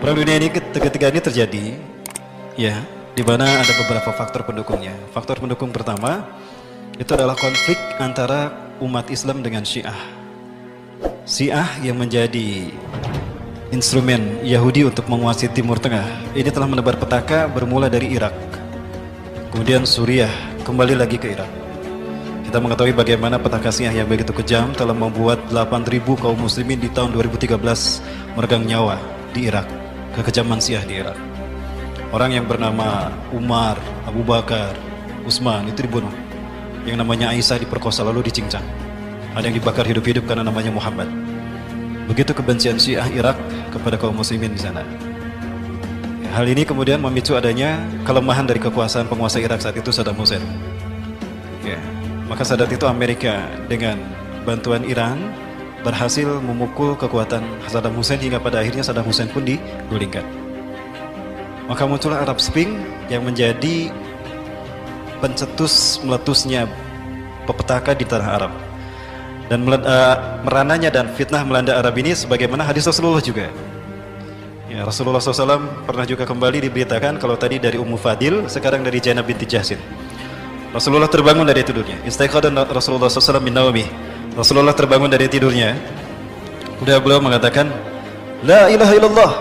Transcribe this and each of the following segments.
Perang dunia ini ketiga ini terjadi, ya, di mana ada beberapa faktor pendukungnya. Faktor pendukung pertama itu adalah konflik antara umat Islam dengan Syiah. Syiah yang menjadi instrumen Yahudi untuk menguasai Timur Tengah ini telah menebar petaka bermula dari Irak, kemudian Suriah, kembali lagi ke Irak. Kita mengetahui bagaimana petaka Syiah yang begitu kejam telah membuat 8.000 kaum muslimin di tahun 2013 meregang nyawa di Irak. Kekejaman Syiah di Irak. Orang yang bernama Umar, Abu Bakar, Utsman itu dibunuh. Yang namanya Aisyah diperkosa lalu dicincang. Ada yang dibakar hidup-hidup karena namanya Muhammad. Begitu kebencian Syiah Irak kepada kaum muslimin di sana. Hal ini kemudian memicu adanya kelemahan dari kekuasaan penguasa Irak saat itu, Saddam Hussein. Ya, maka saat itu Amerika dengan bantuan Iran berhasil memukul kekuatan Saddam Hussein hingga pada akhirnya Saddam Hussein pun digulingkan. Maka muncullah Arab Spring yang menjadi pencetus meletusnya petaka di tanah Arab. Dan merananya dan fitnah melanda Arab ini sebagaimana hadis Rasulullah juga. Ya, Rasulullah SAW pernah juga kembali diberitakan kalau tadi dari Ummu Fadil, sekarang dari Zainab binti Jahsin. Rasulullah terbangun dari tidurnya. Istaiqadha Rasulullah SAW min naumih. Rasulullah terbangun dari tidurnya. Kemudian beliau mengatakan, La ilaha illallah.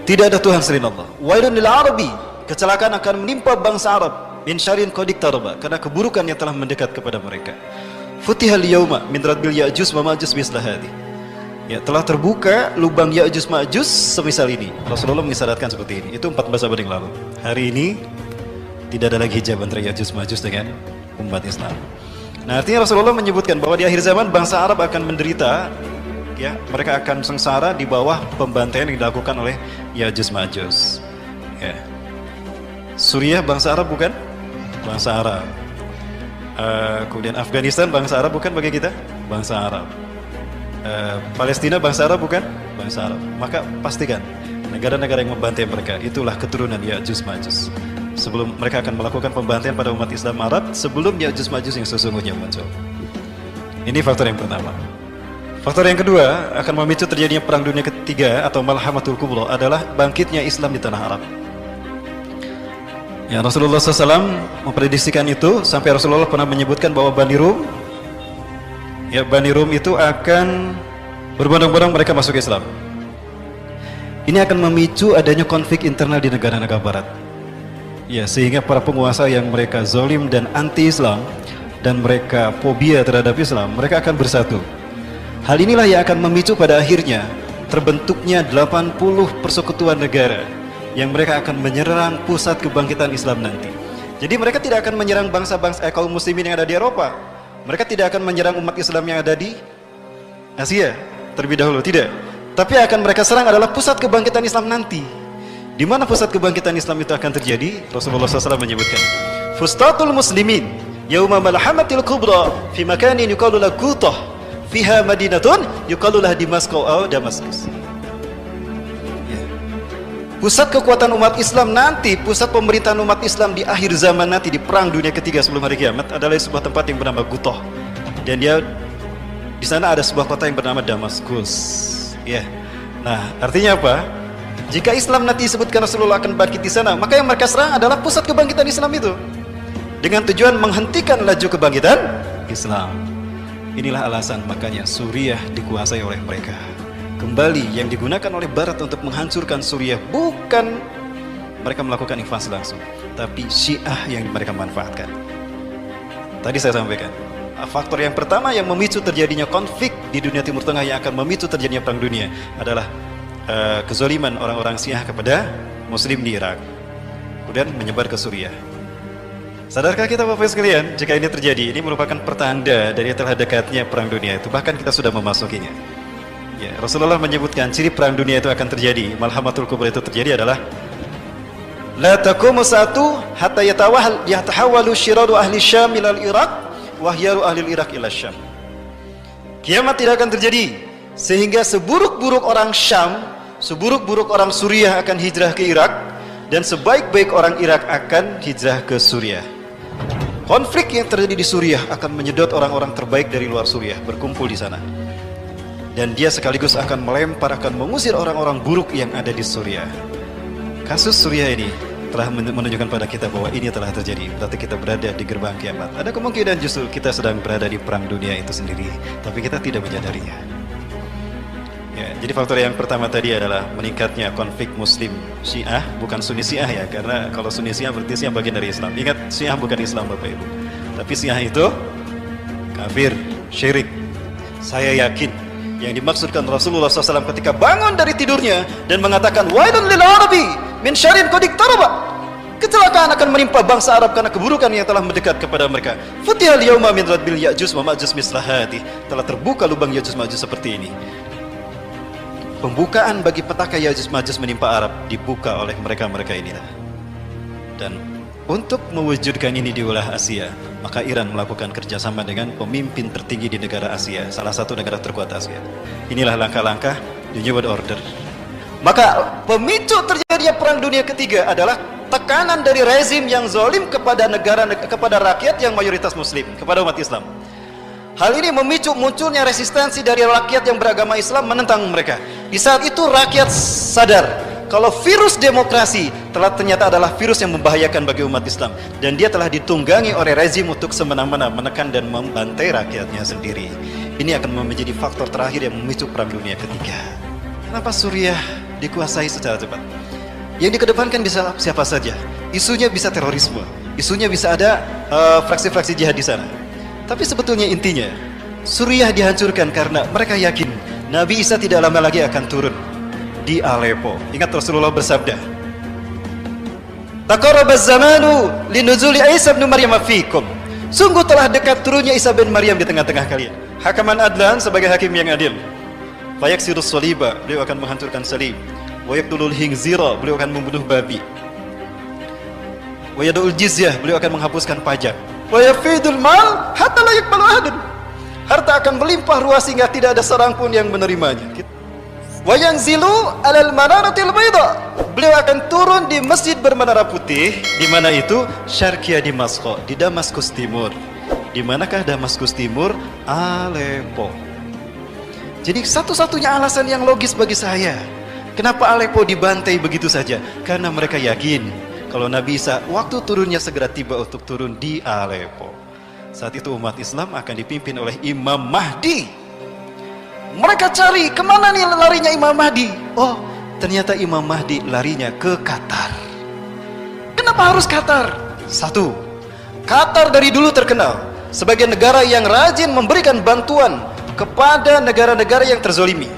Tidak ada Tuhan selain Allah. Wailun lil arabi. Kecelakaan akan menimpa bangsa Arab. Min syarrin qad iqtaraba. Karena keburukan yang telah mendekat kepada mereka. Futihal yauma min radbil ya'juj wa ma'juj misla hadhi. Ya, telah terbuka lubang Ya'juj Ma'juj semisal ini. Rasulullah mengisyaratkan seperti ini. Itu 14 abad yang lalu. Hari ini tidak ada lagi hijab antara Ya'juj Ma'juj dengan umat Islam. Nah, artinya Rasulullah menyebutkan bahwa di akhir zaman bangsa Arab akan menderita, ya, mereka akan sengsara di bawah pembantaian yang dilakukan oleh Ya'juj Ma'juj. Ya. Suriah bangsa Arab bukan? Bangsa Arab. Kemudian Afghanistan bangsa Arab bukan bagi kita? Bangsa Arab. Palestina bangsa Arab bukan? Bangsa Arab. Maka pastikan negara-negara yang membantai mereka itulah keturunan Ya'juj Ma'juj. Sebelum mereka akan melakukan pembantaian pada umat Islam Arab sebelum Ya'juj Ma'juj yang sesungguhnya muncul. Ini faktor yang pertama. Faktor yang kedua akan memicu terjadinya perang dunia ketiga atau Malhamatul Kubra adalah bangkitnya Islam di tanah Arab. Ya, Rasulullah SAW memprediksikan itu sampai Rasulullah pernah menyebutkan bahwa Bani Rum, ya, Bani Rum itu akan berbondong-bondong mereka masuk Islam. Ini akan memicu adanya konflik internal di negara-negara Barat. Ya, sehingga para penguasa yang mereka zalim dan anti-Islam dan mereka fobia terhadap Islam, mereka akan bersatu. Hal inilah yang akan memicu pada akhirnya terbentuknya 80 persekutuan negara yang mereka akan menyerang pusat kebangkitan Islam nanti. Jadi mereka tidak akan menyerang bangsa-bangsa kaum muslimin yang ada di Eropa. Mereka tidak akan menyerang umat Islam yang ada di Asia terlebih dahulu, tidak. Tapi akan mereka serang adalah pusat kebangkitan Islam nanti. Di mana pusat kebangkitan Islam itu akan terjadi? Rasulullah SAW menyebutkan, Fustatul muslimin yauma malhamatil kubra fi makanin yuqalu lahu Qutah fiha madinatun yuqalu laha Damaskus atau Damaskus. Ya. Pusat kekuatan umat Islam nanti, pusat pemerintahan umat Islam di akhir zaman nanti, di perang dunia ketiga sebelum hari kiamat adalah sebuah tempat yang bernama Qutah. Dan dia di sana ada sebuah kota yang bernama Damaskus. Ya. Nah, artinya apa? Jika Islam nanti disebutkan Rasulullah akan bangkit di sana, maka yang mereka serang adalah pusat kebangkitan Islam itu, dengan tujuan menghentikan laju kebangkitan Islam. Inilah alasan makanya Suriah dikuasai oleh mereka. Kembali yang digunakan oleh Barat untuk menghancurkan Suriah bukan mereka melakukan invasi langsung, tapi Syiah yang mereka manfaatkan. Tadi saya sampaikan, faktor yang pertama yang memicu terjadinya konflik di dunia Timur Tengah yang akan memicu terjadinya perang dunia adalah kezaliman orang-orang Syiah kepada Muslim di Irak, kemudian menyebar ke Suriah. Sadarkah kita Bapak sekalian, jika ini terjadi, ini merupakan pertanda dari telah dekatnya perang dunia itu, bahkan kita sudah memasukinya. Ya, Rasulullah menyebutkan ciri perang dunia itu akan terjadi, Malhamatul Kubra itu terjadi adalah La taqumu sa'atu hatta yatahawwalu syiraru ahli Syam ila al-Iraq wa hyaru ahli al-Iraq ila Syam. Kiamat tidak akan terjadi sehingga seburuk-buruk orang Syam, seburuk-buruk orang Suriah akan hijrah ke Irak, dan sebaik-baik orang Irak akan hijrah ke Suriah. Konflik yang terjadi di Suriah akan menyedot orang-orang terbaik dari luar Suriah berkumpul di sana. dan dia sekaligus akan melempar, akan mengusir orang-orang buruk yang ada di Suriah. Kasus Suriah ini telah menunjukkan pada kita bahwa ini telah terjadi. Berarti kita berada di gerbang kiamat. Ada kemungkinan justru kita sedang berada di perang dunia itu sendiri, tapi kita tidak menyadarinya. Ya, jadi faktor yang pertama tadi adalah meningkatnya konflik Muslim Syiah, bukan Sunni Syiah ya, karena kalau Sunni Syiah berarti Syiah bagian dari Islam. Ingat, Syiah bukan Islam Bapak Ibu, tapi Syiah itu kafir, syirik. Saya yakin yang dimaksudkan Rasulullah SAW ketika bangun dari tidurnya dan mengatakan wailun lil arabi min syarrin qad iqtaraba, kecelakaan akan menimpa bangsa Arab karena keburukan yang telah mendekat kepada mereka. Futihal yauma min radbil ya'juj wa ma'juj mislahati, telah terbuka lubang Ya'juj Ma'juj seperti ini. Pembukaan bagi petaka Ya'juj Ma'juj menimpa Arab dibuka oleh mereka-mereka inilah. Dan untuk mewujudkan ini di wilayah Asia, maka Iran melakukan kerjasama dengan pemimpin tertinggi di negara Asia, salah satu negara terkuat Asia. Inilah langkah-langkah the New World Order. Maka pemicu terjadinya perang dunia ketiga adalah tekanan dari rezim yang zalim kepada kepada rakyat yang mayoritas Muslim, kepada umat Islam. Hal ini memicu munculnya resistensi dari rakyat yang beragama Islam menentang mereka. Di saat itu rakyat sadar kalau virus demokrasi ternyata adalah virus yang membahayakan bagi umat Islam, dan dia telah ditunggangi oleh rezim untuk semena-mena menekan dan membantai rakyatnya sendiri. Ini akan menjadi faktor terakhir yang memicu perang dunia ketiga. Kenapa Suriah dikuasai secara cepat? Yang dikedepankan bisa siapa saja. Isunya bisa terorisme, isunya bisa ada fraksi-fraksi jihad di sana. Tapi sebetulnya intinya Suriah dihancurkan karena mereka yakin Nabi Isa tidak lama lagi akan turun di Aleppo. Ingat Rasulullah bersabda, "Taqarrabaz zamanu linuzuli Isa bin Maryam fiikum." Sungguh telah dekat turunnya Isa bin Maryam di tengah-tengah kalian. Hakaman adlan, sebagai hakim yang adil. Fayaksirus saliba, beliau akan menghancurkan salib. Wa yaqtulul khinzira, beliau akan membunuh babi. Wa yadul jizyah, beliau akan menghapuskan pajak. Wa yafidul mal hatta la yaqbalu ahadun, harta akan melimpah ruah sehingga tidak ada seorang pun yang menerimanya. Wa yanzilu alal manaratil bayda, beliau akan turun di masjid bermenara putih. Di mana itu? Syarqiyah Damaskus, di Damaskus Timur. Di manakah Damaskus Timur? Aleppo. Jadi satu-satunya alasan yang logis bagi saya, kenapa Aleppo dibantai begitu saja? Karena mereka yakin kalau Nabi Isa waktu turunnya segera tiba untuk turun di Aleppo. Saat itu umat Islam akan dipimpin oleh Imam Mahdi. Mereka cari kemana nih larinya Imam Mahdi. Oh, ternyata Imam Mahdi larinya ke Qatar. Kenapa harus Qatar? Satu, Qatar dari dulu terkenal sebagai negara yang rajin memberikan bantuan kepada negara-negara yang terzolimi.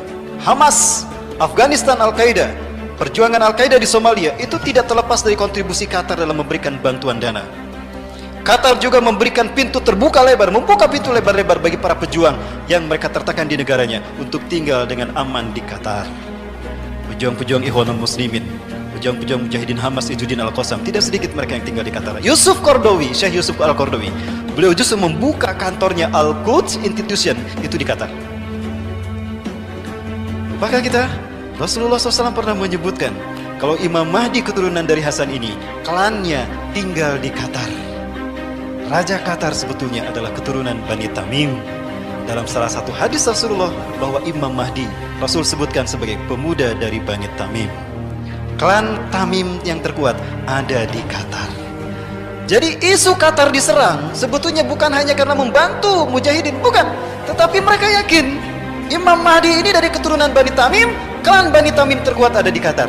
Hamas, Afghanistan, Al-Qaeda, perjuangan Al-Qaeda di Somalia itu tidak terlepas dari kontribusi Qatar dalam memberikan bantuan dana. Qatar juga memberikan pintu terbuka lebar, membuka pintu lebar-lebar bagi para pejuang yang mereka tertekan di negaranya untuk tinggal dengan aman di Qatar. Pejuang-pejuang Ikhwanul Muslimin, pejuang-pejuang Mujahidin Hamas, Izzuddin Al-Qassam, tidak sedikit mereka yang tinggal di Qatar. Yusuf Qaradawi, Syekh Yusuf Al-Qaradawi, beliau justru membuka kantornya Al-Quds Institution itu di Qatar. Lupakah kita? Rasulullah SAW pernah menyebutkan kalau Imam Mahdi keturunan dari Hasan ini, klannya tinggal di Qatar. Raja Qatar sebetulnya adalah keturunan Bani Tamim. Dalam salah satu hadis Rasulullah bahwa Imam Mahdi Rasul sebutkan sebagai pemuda dari Bani Tamim. Klan Tamim yang terkuat ada di Qatar. Jadi isu Qatar diserang sebetulnya bukan hanya karena membantu mujahidin, bukan, tetapi mereka yakin Imam Mahdi ini dari keturunan Bani Tamim. Klan Bani Tamim terkuat ada di Qatar.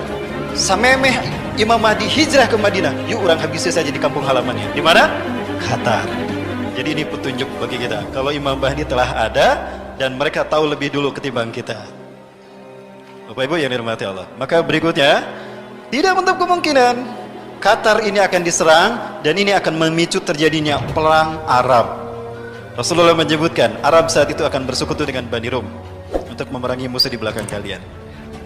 Samemeh Imam Mahdi hijrah ke Madinah, yuk orang habisnya saja di kampung halamannya. Di mana? Qatar. Jadi ini petunjuk bagi kita kalau Imam Mahdi telah ada dan mereka tahu lebih dulu ketimbang kita. Bapak Ibu yang dirahmati Allah. Maka berikutnya, tidak menutup kemungkinan Qatar ini akan diserang dan ini akan memicu terjadinya perang Arab. Rasulullah menyebutkan Arab saat itu akan bersekutu dengan Bani Rum untuk memerangi musuh di belakang kalian.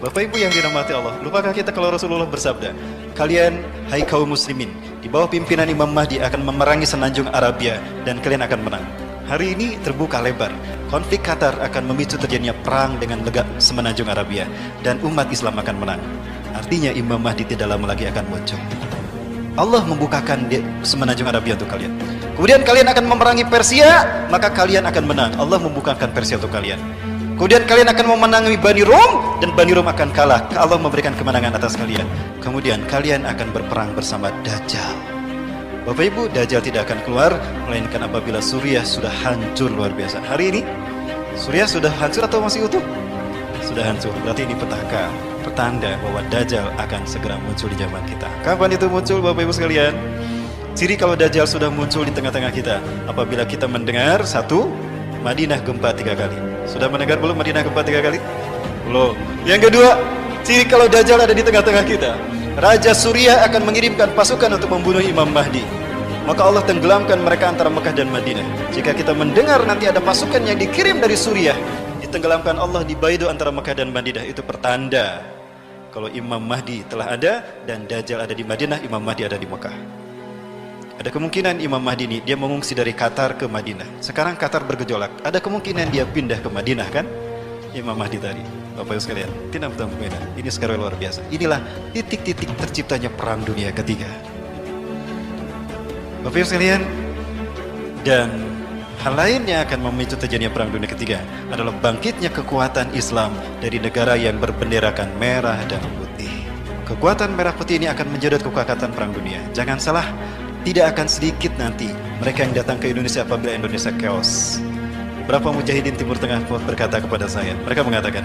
Bapak Ibu yang dirahmati Allah, lupakah kita kalau Rasulullah bersabda, kalian hai kaum muslimin di bawah pimpinan Imam Mahdi akan memerangi semenanjung Arabia dan kalian akan menang. Hari ini terbuka lebar, konflik Qatar akan memicu terjadinya perang dengan semenanjung Arabia dan umat Islam akan menang. Artinya Imam Mahdi tidak lama lagi akan muncul. Allah membukakan semenanjung Arabia untuk kalian. Kemudian kalian akan memerangi Persia, maka kalian akan menang. Allah membukakan Persia untuk kalian. Kemudian kalian akan memenangi Bani Rum, dan Bani Rum akan kalah. Allah memberikan kemenangan atas kalian. Kemudian kalian akan berperang bersama Dajjal. Bapak Ibu, Dajjal tidak akan keluar melainkan apabila Suriah sudah hancur luar biasa. Hari ini Suriah sudah hancur atau masih utuh? Sudah hancur. Berarti ini petanda bahwa Dajjal akan segera muncul di zaman kita. Kapan itu muncul, Bapak Ibu sekalian? Ciri kalau Dajjal sudah muncul di tengah-tengah kita apabila kita mendengar satu, Madinah gempa 3 kali. Sudah mendengar belum Madinah gempa 3 kali? Belum. Yang kedua, ciri kalau Dajjal ada di tengah-tengah kita, Raja Suriah akan mengirimkan pasukan untuk membunuh Imam Mahdi. Maka Allah tenggelamkan mereka antara Mekah dan Madinah. Jika kita mendengar nanti ada pasukan yang dikirim dari Suriah, ditenggelamkan Allah di Baido antara Mekah dan Madinah, itu pertanda kalau Imam Mahdi telah ada dan Dajjal ada di Madinah, Imam Mahdi ada di Mekah. Ada kemungkinan Imam Mahdi ini dia mengungsi dari Qatar ke Madinah. Sekarang Qatar bergejolak. Ada kemungkinan dia pindah ke Madinah kan? Imam Mahdi tadi. Bapak Ibu sekalian, ini sekarang luar biasa. Inilah titik-titik terciptanya perang dunia ketiga. Bapak Ibu sekalian, dan hal lain yang akan memicu terjadinya perang dunia ketiga adalah bangkitnya kekuatan Islam dari negara yang berbenderakan merah dan putih. Kekuatan merah putih ini akan menjadi kekuatan perang dunia. Jangan salah, tidak akan sedikit nanti mereka yang datang ke Indonesia apabila Indonesia chaos. Beberapa mujahidin Timur Tengah berkata kepada saya, mereka mengatakan,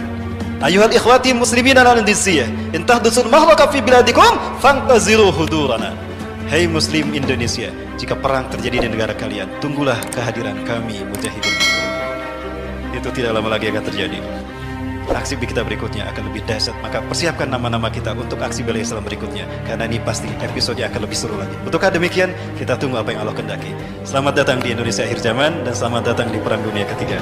"Ayuhal ikhwati muslimin al-Indonesia, in tahdusul mahlaka fi biladikum fantaziru hudurana." Hai Muslim Indonesia, jika perang terjadi di negara kalian, tunggulah kehadiran kami mujahidin. Itu tidak lama lagi akan terjadi. Aksi kita berikutnya akan lebih dahsyat, maka persiapkan nama-nama kita untuk aksi bela Islam berikutnya, karena ini pasti episodenya akan lebih seru lagi. Betulkah demikian? Kita tunggu apa yang Allah kehendaki. Selamat datang di Indonesia akhir zaman, dan selamat datang di Perang Dunia Ketiga.